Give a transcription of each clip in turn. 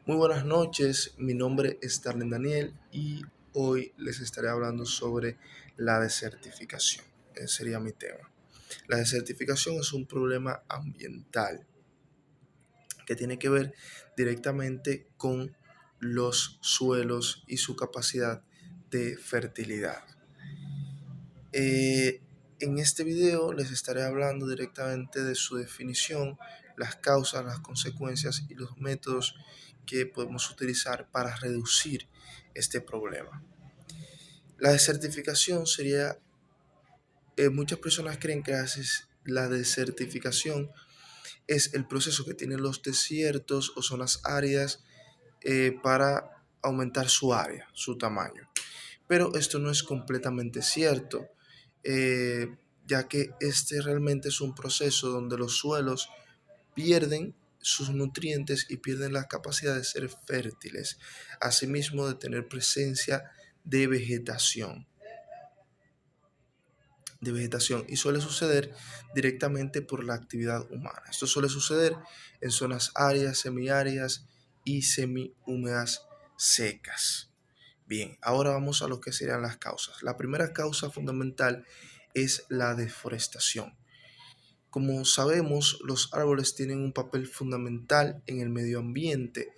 Muy buenas noches, mi nombre es Darlen Daniel y hoy les estaré hablando sobre la desertificación. Ese sería mi tema. La desertificación es un problema ambiental que tiene que ver directamente con los suelos y su capacidad de fertilidad. En este video les estaré hablando directamente de su definición, las causas, las consecuencias y los métodos que podemos utilizar para reducir este problema. La desertificación sería, muchas personas creen que la desertificación es el proceso que tienen los desiertos o zonas áridas para aumentar su área, su tamaño. Pero esto no es completamente cierto, ya que este realmente es un proceso donde los suelos pierden sus nutrientes y pierden la capacidad de ser fértiles, asimismo de tener presencia de vegetación, y suele suceder directamente por la actividad humana. Esto suele suceder en zonas áridas, semiáridas y semihúmedas secas. Bien, ahora vamos a lo que serían las causas. La primera causa fundamental es la deforestación. Como sabemos, los árboles tienen un papel fundamental en el medio ambiente.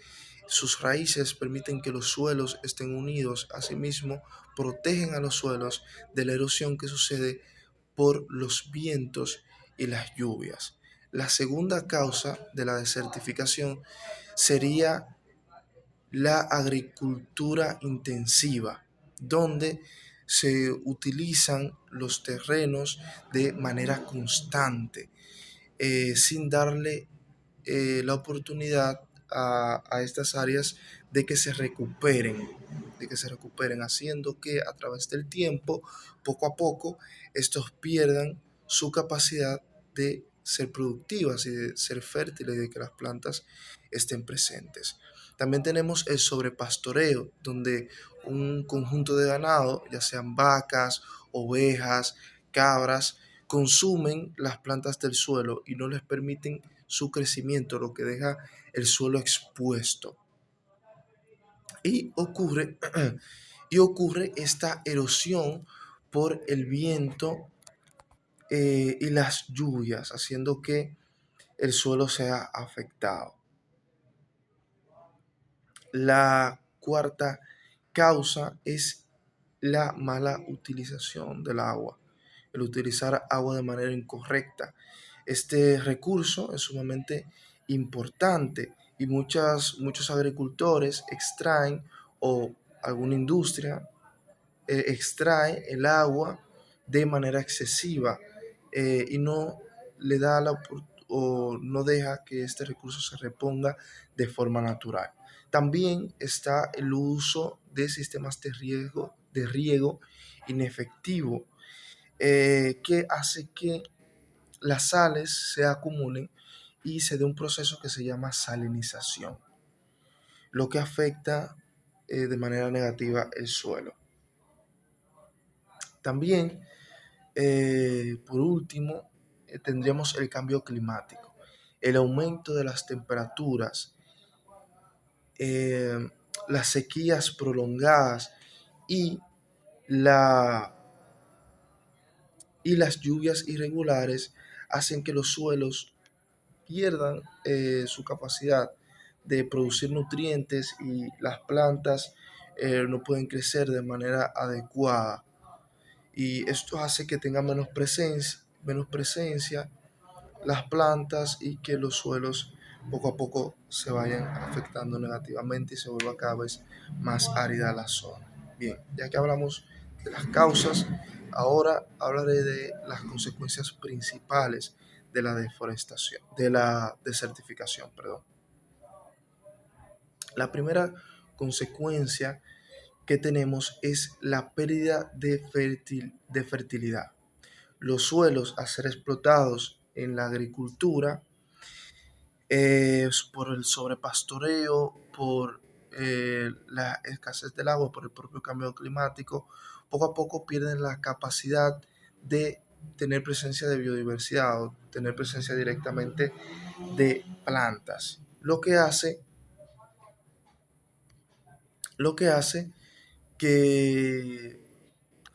Sus raíces permiten que los suelos estén unidos. Asimismo, protegen a los suelos de la erosión que sucede por los vientos y las lluvias. La segunda causa de la desertificación sería la agricultura intensiva, donde se utilizan los terrenos de manera constante, sin darle la oportunidad a estas áreas de que se recuperen, haciendo que a través del tiempo, poco a poco, estos pierdan su capacidad de ser productivas y de ser fértiles y de que las plantas estén presentes. También tenemos el sobrepastoreo, donde un conjunto de ganado, ya sean vacas, ovejas, cabras, consumen las plantas del suelo y no les permiten su crecimiento, lo que deja el suelo expuesto. Y ocurre, y ocurre esta erosión por el viento y las lluvias, haciendo que el suelo sea afectado. La cuarta causa es la mala utilización del agua, el utilizar agua de manera incorrecta. Este recurso es sumamente importante y muchos agricultores extraen o alguna industria extrae el agua de manera excesiva y no le da o no deja que este recurso se reponga de forma natural. También está el uso de sistemas de riego inefectivo, que hace que las sales se acumulen y se dé un proceso que se llama salinización, lo que afecta de manera negativa el suelo. También, por último, tendríamos el cambio climático, el aumento de las temperaturas, eh, las sequías prolongadas y, la, y las lluvias irregulares hacen que los suelos pierdan su capacidad de producir nutrientes y las plantas no pueden crecer de manera adecuada. Y esto hace que tengan menos presencia las plantas y que los suelos poco a poco se vayan afectando negativamente y se vuelva cada vez más árida la zona. Bien, ya que hablamos de las causas, ahora hablaré de las consecuencias principales de la deforestación, de la desertificación, perdón. La primera consecuencia que tenemos es la pérdida de fertilidad. Los suelos a ser explotados en la agricultura, por el sobrepastoreo, por la escasez del agua, por el propio cambio climático, poco a poco pierden la capacidad de tener presencia de biodiversidad o tener presencia directamente de plantas, lo que hace lo que hace que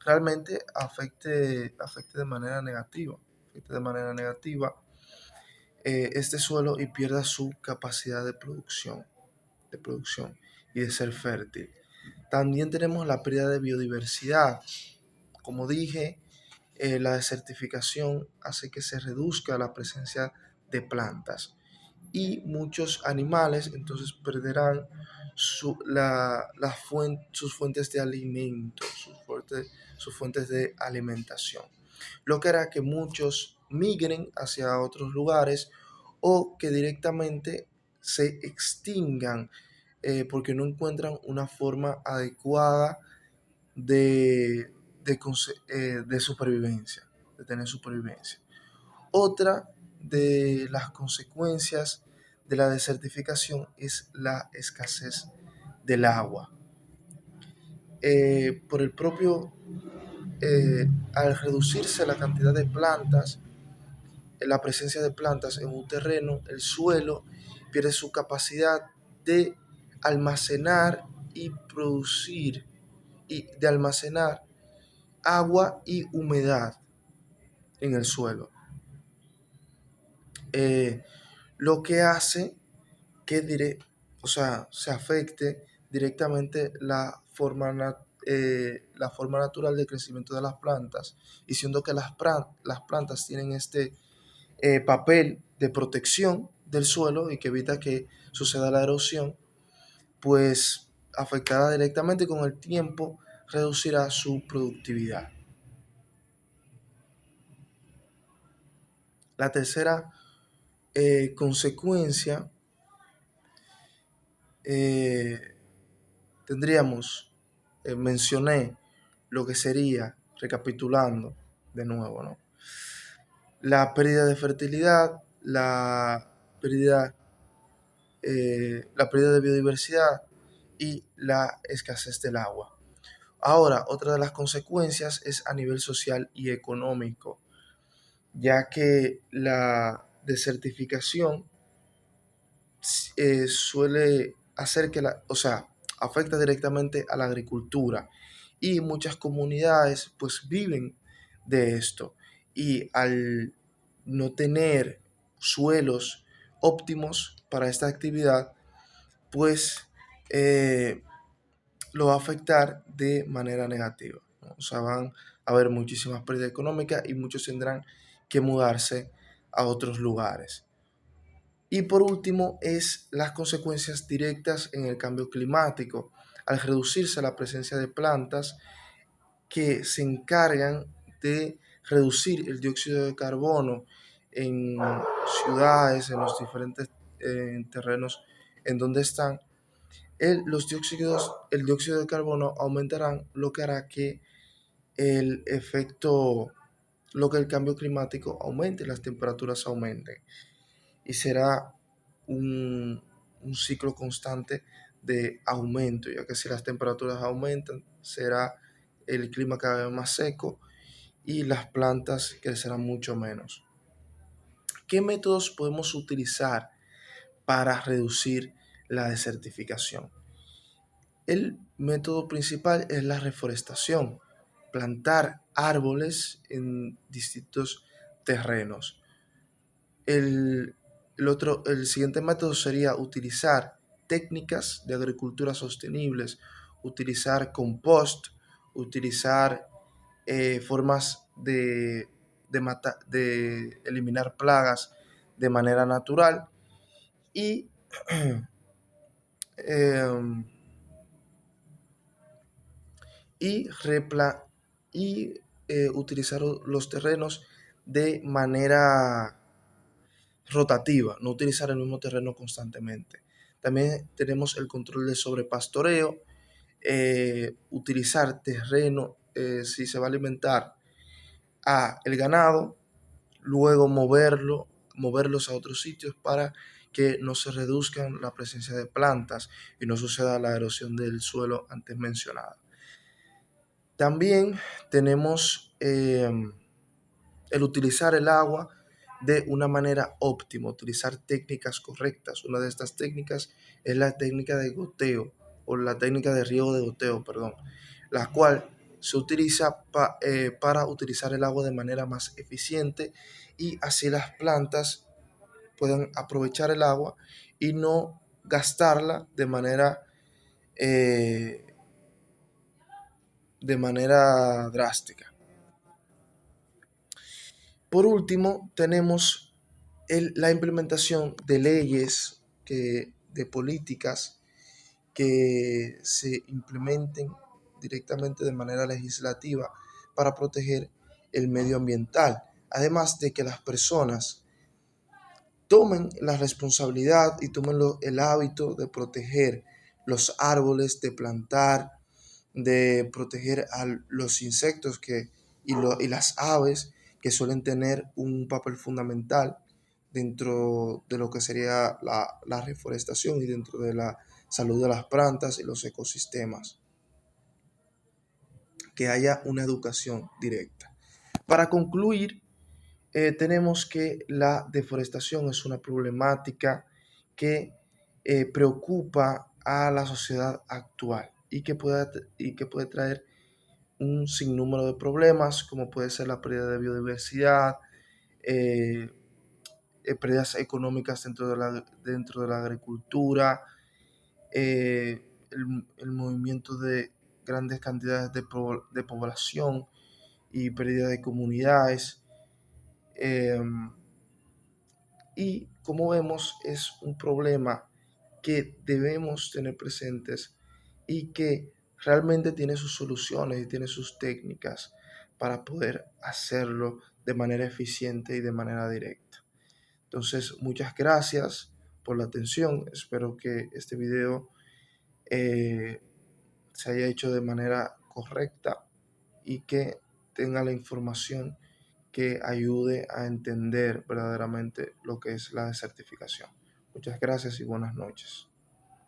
realmente afecte de manera negativa este suelo y pierda su capacidad de producción y de ser fértil. También tenemos la pérdida de biodiversidad. Como dije, la desertificación hace que se reduzca la presencia de plantas y muchos animales entonces perderán sus fuentes de alimento, sus fuentes de alimentación, lo que hará que muchos migren hacia otros lugares o que directamente se extingan porque no encuentran una forma adecuada de, de supervivencia, de tener supervivencia. Otra de las consecuencias de la desertificación es la escasez del agua. Por el propio, al reducirse la cantidad de plantas, la presencia de plantas en un terreno, el suelo pierde su capacidad de almacenar y producir, y de almacenar agua y humedad en el suelo. Eh, lo que hace que se afecte directamente la forma natural de crecimiento de las plantas, y siendo que las plantas tienen este papel de protección del suelo y que evita que suceda la erosión, pues afectará directamente con el tiempo, reducirá su productividad. La tercera consecuencia eh, tendríamos, mencioné lo que sería, recapitulando de nuevo, ¿no? La pérdida de fertilidad, pérdida, la pérdida de biodiversidad y la escasez del agua. Ahora, otra de las consecuencias es a nivel social y económico, ya que la desertificación suele hacer afecta directamente a la agricultura, y muchas comunidades pues viven de esto, y al no tener suelos óptimos para esta actividad, pues lo va a afectar de manera negativa, ¿no? O sea, van a haber muchísimas pérdidas económicas y muchos tendrán que mudarse a otros lugares. Y por último, es las consecuencias directas en el cambio climático, al reducirse la presencia de plantas que se encargan de reducir el dióxido de carbono en ciudades, en los diferentes terrenos en donde están. El dióxido de carbono aumentarán, lo que hará que el efecto, lo que el cambio climático aumente, las temperaturas aumenten, y será un ciclo constante de aumento, ya que si las temperaturas aumentan, será el clima cada vez más seco y las plantas crecerán mucho menos. ¿Qué métodos podemos utilizar para reducir la desertificación? El método principal es la reforestación, plantar árboles en distintos terrenos. El siguiente método sería utilizar técnicas de agricultura sostenibles, utilizar compost, utilizar formas de eliminar plagas de manera natural, y, em, y, repla- y utilizar los terrenos de manera rotativa, no utilizar el mismo terreno constantemente. También tenemos el control de sobrepastoreo, utilizar terreno, si se va a alimentar a el ganado, luego moverlos a otros sitios para que no se reduzcan la presencia de plantas y no suceda la erosión del suelo antes mencionada. También tenemos el utilizar el agua de una manera óptima, utilizar técnicas correctas. Una de estas técnicas es la técnica de goteo. o la técnica de riego de goteo, perdón, la cual se utiliza para utilizar el agua de manera más eficiente y así las plantas puedan aprovechar el agua y no gastarla eh, de manera drástica. Por último, tenemos la implementación de leyes, de políticas que se implementen directamente de manera legislativa para proteger el medio ambiental. Además de que las personas tomen la responsabilidad y tomen el hábito de proteger los árboles, de plantar, de proteger a los insectos y las aves que suelen tener un papel fundamental dentro de lo que sería la reforestación y dentro de la salud de las plantas y los ecosistemas. Que haya una educación directa. Para concluir, tenemos que la deforestación es una problemática que preocupa a la sociedad actual y que puede traer un sinnúmero de problemas, como puede ser la pérdida de biodiversidad, eh, pérdidas económicas dentro de la agricultura, el movimiento de grandes cantidades de población y pérdida de comunidades. Eh, y como vemos, es un problema que debemos tener presentes y que realmente tiene sus soluciones y tiene sus técnicas para poder hacerlo de manera eficiente y de manera directa. Entonces, muchas gracias por la atención. Espero que este video eh, se haya hecho de manera correcta y que tenga la información que ayude a entender verdaderamente lo que es la desertificación. Muchas gracias y buenas noches.